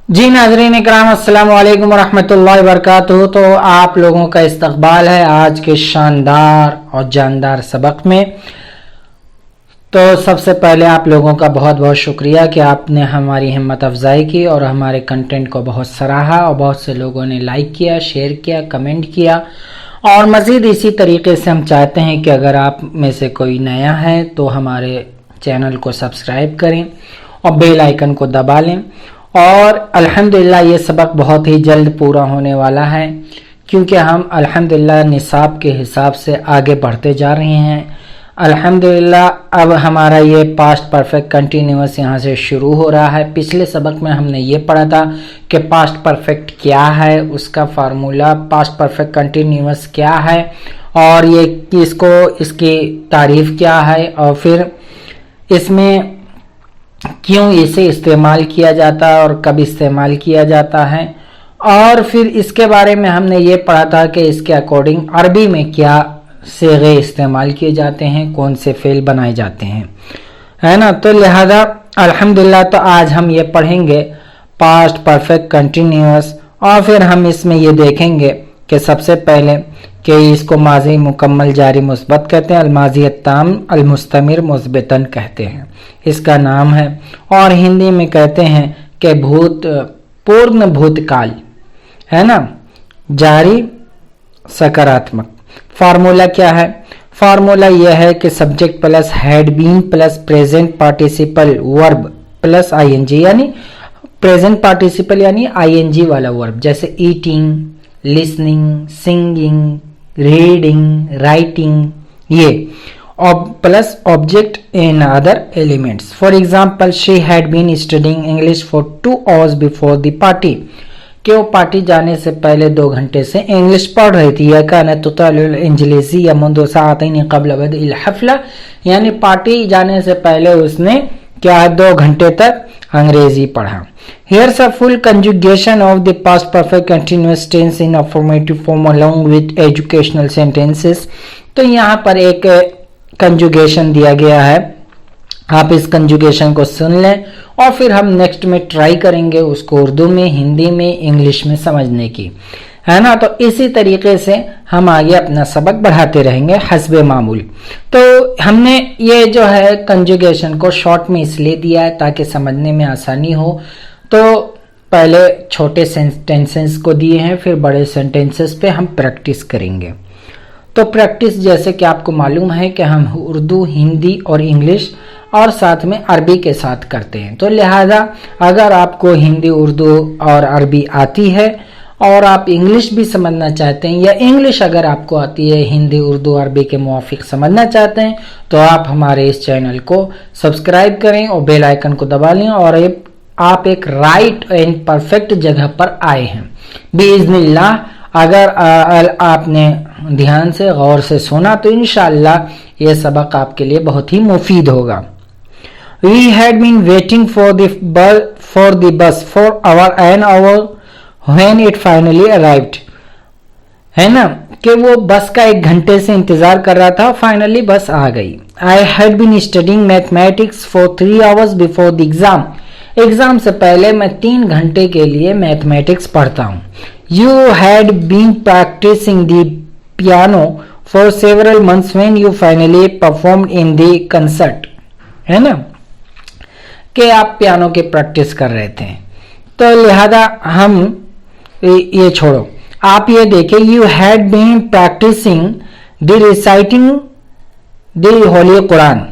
जी नाज़रीन इकराम अस्सलाम वालेकुम वरहमतुल्लाहि वबरकातुहू। तो आप लोगों का इस्तकबाल है आज के शानदार और जानदार सबक में। तो सबसे पहले आप लोगों का बहुत बहुत शुक्रिया कि आपने हमारी हिम्मत अफजाई की और हमारे कंटेंट को बहुत सराहा और बहुत से लोगों ने लाइक किया, शेयर किया, कमेंट किया। और मज़ीद इसी तरीके से हम चाहते हैं कि अगर आप में से कोई नया है तो हमारे चैनल को सब्सक्राइब करें और बेल आइकन को दबा लें। और अल्हम्दुलिल्लाह ये सबक बहुत ही जल्द पूरा होने वाला है क्योंकि हम अल्हम्दुलिल्लाह निसाब के हिसाब से आगे बढ़ते जा रहे हैं। अल्हम्दुलिल्लाह अब हमारा ये पास्ट परफेक्ट कंटिन्यूअस यहाँ से शुरू हो रहा है। पिछले सबक में हमने ये पढ़ा था कि पास्ट परफेक्ट क्या है, उसका फार्मूला, पास्ट परफेक्ट कंटिन्यूअस क्या है और ये इसकी तारीफ क्या है और फिर इसमें क्यों इसे इस्तेमाल किया जाता है और कब इस्तेमाल किया जाता है। और फिर इसके बारे में हमने ये पढ़ा था कि इसके अकॉर्डिंग अरबी में क्या सिगे इस्तेमाल किए जाते हैं, कौन से फेल बनाए जाते हैं, है ना। तो लिहाजा अल्हम्दुलिल्लाह तो आज हम ये पढ़ेंगे पास्ट परफेक्ट कंटिन्यूअस और फिर हम इसमें ये देखेंगे कि सबसे पहले कि इसको माजी मुकम्मल जारी मुस्बत कहते हैं, अलमाजी अत्ताम अलमुस्तमिर मुस्बतन कहते हैं, इसका नाम है। और हिंदी में कहते हैं कि पूर्ण भूतकाल, है ना, जारी सकारात्मक। फार्मूला क्या है? फार्मूला यह है कि subject plus had been plus present participle verb plus ING, यानी प्रेजेंट पार्टिसिपल यानी आईएनजी वाला वर्ब, जैसे eating, listening, singing, reading, writing, ये plus object in other elements. For example she had been studying English for 2 hours before the party, कि वो party जाने से पहले 2 घंटे से इंग्लिश पढ़ रही थी। या कानत तुतालुल इंजलिसी या मुंदु साअतैन क़ब्ल बदइल हफ़ला, यानी पार्टी जाने से पहले उसने क्या 2 घंटे तक अंग्रेजी पढ़ा। Here's a full conjugation of the past perfect continuous tense in affirmative form along with educational sentences। तो यहाँ पर एक कंजुगेशन दिया गया है, आप इस कंजुगेशन को सुन लें और फिर हम नेक्स्ट में ट्राई करेंगे उसको उर्दू में, हिंदी में, इंग्लिश में समझने की, है ना। तो इसी तरीके से हम आगे अपना सबक बढ़ाते रहेंगे हस्बे मामूल। तो हमने ये जो है कंजुगेशन को शॉर्ट में इसलिए दिया है ताकि समझने में आसानी हो। तो पहले छोटे सेंटेंसेस को दिए हैं, फिर बड़े सेंटेंसेस पे हम प्रैक्टिस करेंगे। तो प्रैक्टिस जैसे कि आपको मालूम है कि हम उर्दू, हिंदी और इंग्लिश और साथ में अरबी के साथ करते हैं। तो लिहाजा अगर आपको हिंदी, उर्दू और अरबी आती है और आप इंग्लिश भी समझना चाहते हैं या इंग्लिश अगर आपको आती है, हिंदी, उर्दू, अरबी के मुवाफिक समझना चाहते हैं, तो आप हमारे इस चैनल को सब्सक्राइब करें और बेल आइकन को दबा लें और आप एक राइट एंड परफेक्ट जगह पर आए हैं बिइज़्निल्लाह। अगर आपने ध्यान से गौर से सुना तो इंशाअल्लाह ये सबक आपके लिए बहुत ही मुफीद होगा। We had been waiting for the bus for an hour when it finally arrived, है ना, कि वो बस का 1 घंटे से इंतजार कर रहा था, फाइनली बस आ गई। I had been studying mathematics for 3 hours before the exam। Exam से पहले मैं 3 घंटे के लिए मैथमेटिक्स पढ़ता हूँ। You had been practicing the piano for several months when you finally performed in the concert, है ना, कि आप पियानो की प्रैक्टिस कर रहे थे। तो लिहाजा हम ये छोड़ो, आप ये देखें, You had been practicing the reciting the Holy Quran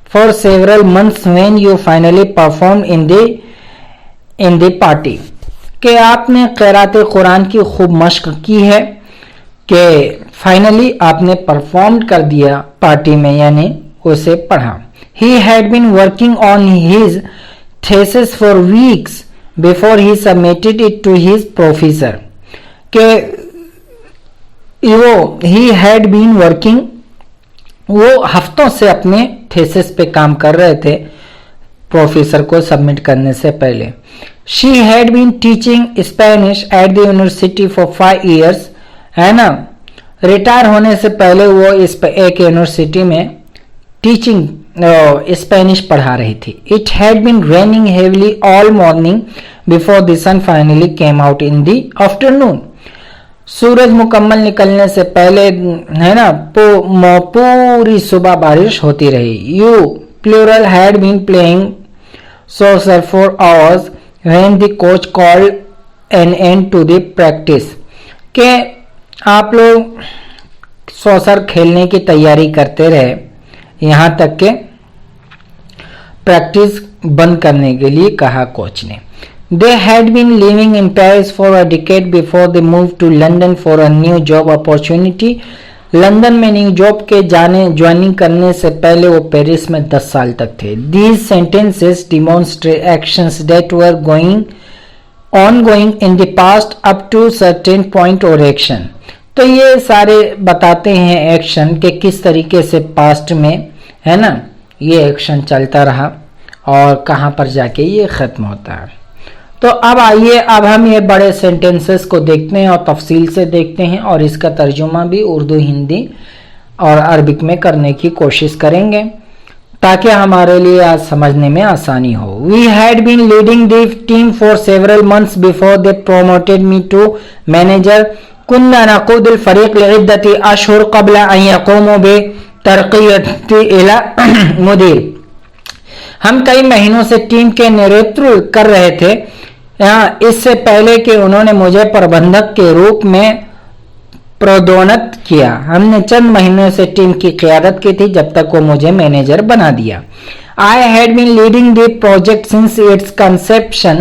for several months when you finally performed in the party, कि आपने क़िरात कुरान की खूब मश्क की है कि फाइनली आपने परफॉर्म कर दिया पार्टी में, यानी उसे पढ़ा। He had been working on his thesis for weeks before he submitted it to his professor, कि he had been working, वो हफ्तों से अपने थेसिस पे काम कर रहे थे प्रोफेसर को सबमिट करने से पहले। She had been teaching Spanish at the university for 5 years, है ना, रिटायर होने से पहले वो एक यूनिवर्सिटी में टीचिंग स्पेनिश पढ़ा रही थी। It had been raining heavily all morning before the sun finally came out in the afternoon. सूरज मुकम्मल निकलने से पहले है ना पूरी सुबह बारिश होती रही. You plural had been playing saucer for hours when the coach called an end to the practice. कि आप लोग सॉसर खेलने की तैयारी करते रहे यहां तक के प्रैक्टिस बंद करने के लिए कहा कोच ने. They had been living in Paris for a decade before they moved to London for a new job opportunity. London में न्यू जॉब के ज्वाइनिंग करने से पहले वो पेरिस में 10 साल तक थे. These sentences demonstrate actions that were ongoing in the past up to certain point or action. तो ये सारे बताते हैं एक्शन के किस तरीके से पास्ट में है ना ये एक्शन चलता रहा और कहां पर जाके ये खत्म होता है. तो अब आइए अब हम ये बड़े सेंटेंसेस को देखते हैं और तफसील से देखते हैं और इसका तर्जुमा भी उर्दू हिंदी और अरबिक में करने की कोशिश करेंगे ताकि हमारे लिए आज समझने में आसानी हो. We had been leading the team for several months before they promoted me to manager. कुन्ना नक़ूदुल फरीक़ लिइद्दति अशहुर क़ब्ल अन यक़ूमू बितरक़ियति इला मुदीर. हम कई महीनों से टीम के नेतृत्व कर रहे थे इससे पहले कि उन्होंने मुझे प्रबंधक के रूप में प्रोन्नत किया. हमने चंद महीनों से टीम की क़ियादत की थी जब तक वो मुझे मैनेजर बना दिया. I had been leading the project since its conception,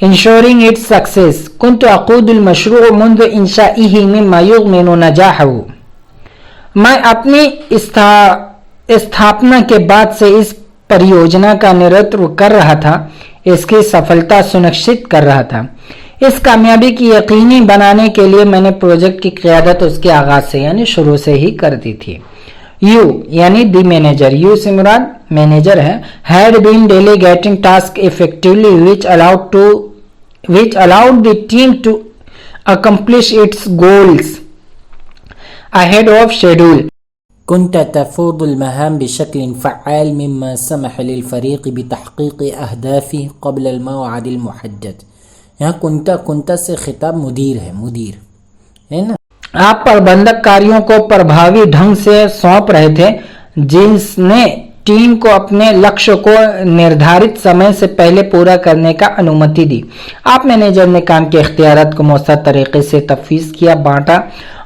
ensuring its success. كنت أقود المشروع منذ إنشائه مما يضمن نجاحه. मैं अपनी स्थापना के बाद से इस परियोजना का नेतृत्व कर रहा था इसकी सफलता सुनिश्चित कर रहा था. इस कामयाबी की यकीनी बनाने के लिए मैंने प्रोजेक्ट की क़ियादत उसके आगाज से यानी शुरू से ही कर दी थी. यू यानी दी मैनेजर यू से मुराद मैनेजर है. Had been delegating task effectively which allowed the team to accomplish its goals ahead of schedule. كنت تفوض المهام بشكل فعال مما سمح للفريق بتحقيق أهدافه قبل الموعد المحدد. यहाँ कुंता से खिताब मुदीर है ना. आप प्रबंधक कार्यों को प्रभावी ढंग से सौंप रहे थे जिसने टीम को अपने लक्ष्य को निर्धारित समय से पहले पूरा करने का अनुमति दी. आप मैनेजर ने काम के इख्तियारात को मौसर तरीके से तफवीज़ किया बांटा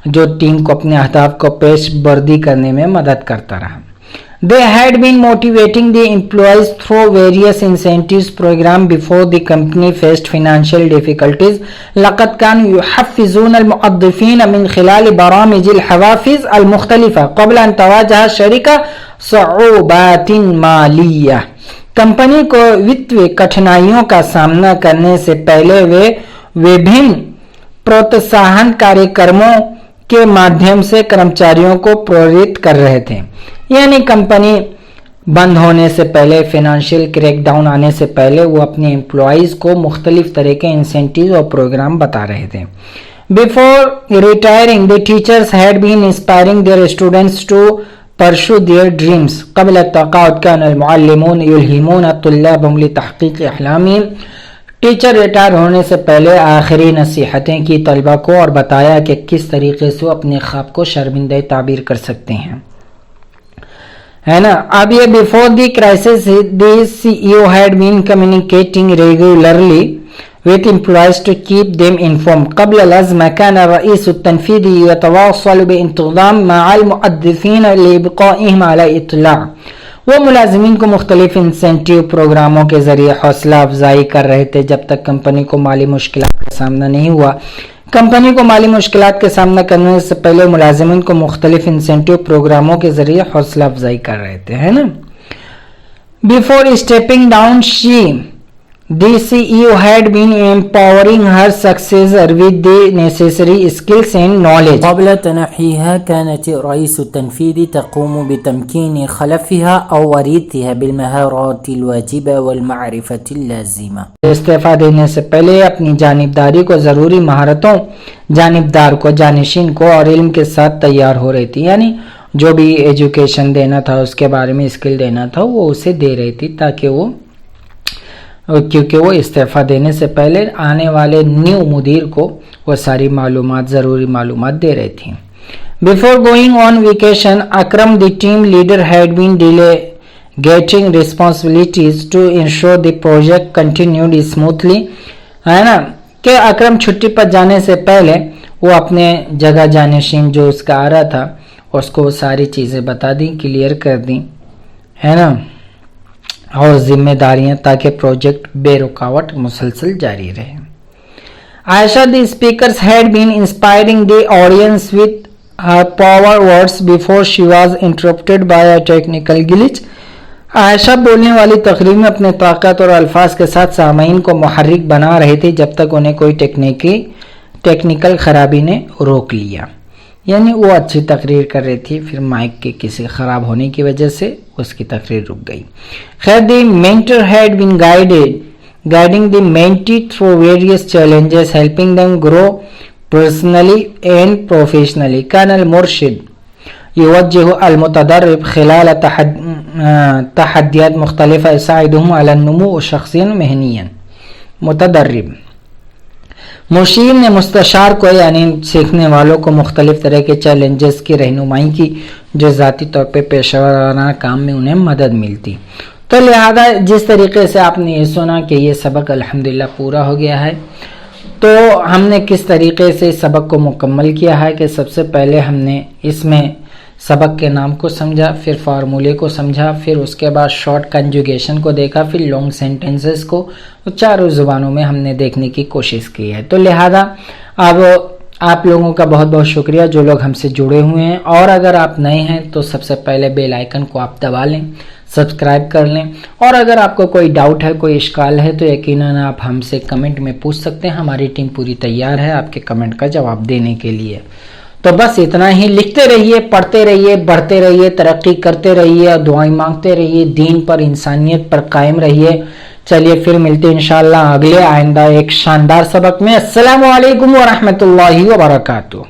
जो टीम को अपने अहदाफ को पेश बर्दी करने में मदद करता रहा. They had been motivating the employees through various incentives program before the company faced financial difficulties. لقد كانوا يحفزون الموظفين من خلال برامج الحوافز المختلفة قبل أن تواجه الشركة صعوبات مالية. कंपनी को वित्तीय कठिनाइयों का सामना करने से पहले वे विभिन्न प्रोत्साहन कार्यक्रमों के माध्यम से कर्मचारियों को प्रेरित कर रहे थे. यानी कंपनी बंद होने से पहले फाइनेंशियल क्रैकडाउन आने से पहले वो अपने एम्प्लॉइज को मुख्तलिफ तरह के इंसेंटिव और प्रोग्राम बता रहे थे. Before retiring the teachers had been inspiring their students to pursue their dreams. क़ब्ल अत-तक़ाउद कान अल-मुअल्लिमून युल्हिमून अत-तुल्लाबहुम लितहक़ीक़ अहलामिहिम. टीचर रिटायर होने से पहले आखिरी नसीहतें की तलबा को और बताया कि किस तरीके से वो अपने ख्वाब को शर्मिंदा ताबीर कर सकते हैं है ना. अब ये before the crisis the CEO had been communicating regularly with employees to keep them informed. قبل الأزمة كان الرئيس التنفيذي يتواصل بانتظام مع الموظفين لإبقائهم على إطلاع. वो मुलाजिमीन को मुख्तलिफ इंसेंटिव प्रोग्रामों के जरिए हौसला अफजाई कर रहे थे जब तक कंपनी को माली मुश्किलात का सामना नहीं हुआ. कंपनी को माली मुश्किलात के सामना करने से पहले मुलाजिमीन को मुख्तलिफ इंसेंटिव प्रोग्रामों के जरिए हौसला अफजाई कर रहे थे है ना. Before stepping down The CEO had been empowering her successor with the necessary skills and knowledge. قبل تنحيها كانت الرئيس التنفيذي تقوم بتمكين خلفها أو وريثها بالمهارات الواجبة والمعرفة اللازمة. इस्तीफा देने से पहले अपनी जानिबदारी को ज़रूरी महारतों जानिबदार को जानशीन को और इल्म के साथ तैयार हो रही थी. यानी जो भी एजुकेशन देना था उसके बारे में स्किल देना था वो उसे दे रही थी ताकि वो क्योंकि वो इस्तीफ़ा देने से पहले आने वाले न्यू मुदीर को वो सारी मालूमात, ज़रूरी मालूमात दे रही थी. Before going on vacation, Akram, the team leader, had been delegating responsibilities to ensure the project continued smoothly. है ना कि अकरम छुट्टी पर जाने से पहले वो अपने जगह जानशीन जो उसका आ रहा था उसको सारी चीज़ें बता दी, क्लियर कर दी, है ना, और जिम्मेदारियां, ताकि प्रोजेक्ट बेरुकावट मुसलसल जारी रहे. Ayesha the speakers had been inspiring the audience with her power words before she was interrupted by a technical glitch. Ayesha बोलने वाली तकरीर में अपने ताकत और अल्फाज के साथ सामईन को मुहर्रिक बना रही थी जब तक उन्हें कोई टेक्निकल खराबी ने रोक लिया. यानी वो अच्छी तकरीर कर रही थी, फिर माइक के किसी ख़राब होने की वजह से उसकी तकरीर रुक गई. खैर, the mentor had been guiding the mentee through various challenges, helping them grow personally and professionally. कान अल मुर्शिद युवज्जिहु अल मुतदर्रिब खिलाल तहद्दियात मुख्तलिफा यसाइदुहुम अला नुमू शख्सियन महनियन. मुतदर्रिब मुर्शीद ने मुस्तशार को यानी सीखने वालों को मुख्तलिफ तरह के चैलेंजेस की रहनुमाई की जो ज़ाती तौर पे पेशेवराना काम में उन्हें मदद मिलती. तो लिहाजा जिस तरीके से आपने ये सुना कि ये सबक अल्हम्दुलिल्लाह पूरा हो गया है, तो हमने किस तरीके से इस सबक को मुकम्मल किया है कि सबसे पहले हमने इसमें सबक के नाम को समझा, फिर फार्मूले को समझा, फिर उसके बाद शॉर्ट कंजुगेशन को देखा, फिर लॉन्ग सेंटेंसेस को चारों ज़ुबानों में हमने देखने की कोशिश की है. तो लिहाजा अब आप लोगों का बहुत बहुत शुक्रिया जो लोग हमसे जुड़े हुए हैं, और अगर आप नए हैं तो सबसे पहले बेल आइकन को आप दबा लें, सब्सक्राइब कर लें, और अगर आपको कोई डाउट है, कोई इश्काल है तो यकीनन आप हमसे कमेंट में पूछ सकते हैं. हमारी टीम पूरी तैयार है आपके कमेंट का जवाब देने के लिए. तो बस इतना ही. लिखते रहिए, पढ़ते रहिए, बढ़ते रहिए, तरक्की करते रहिए और दुआएं मांगते रहिए, दीन पर, इंसानियत पर कायम रहिए. चलिए फिर मिलते हैं इंशाअल्लाह अगले आइंदा एक शानदार सबक में. अस्सलामु अलैकुम व रहमतुल्लाहि व बरकातुहू.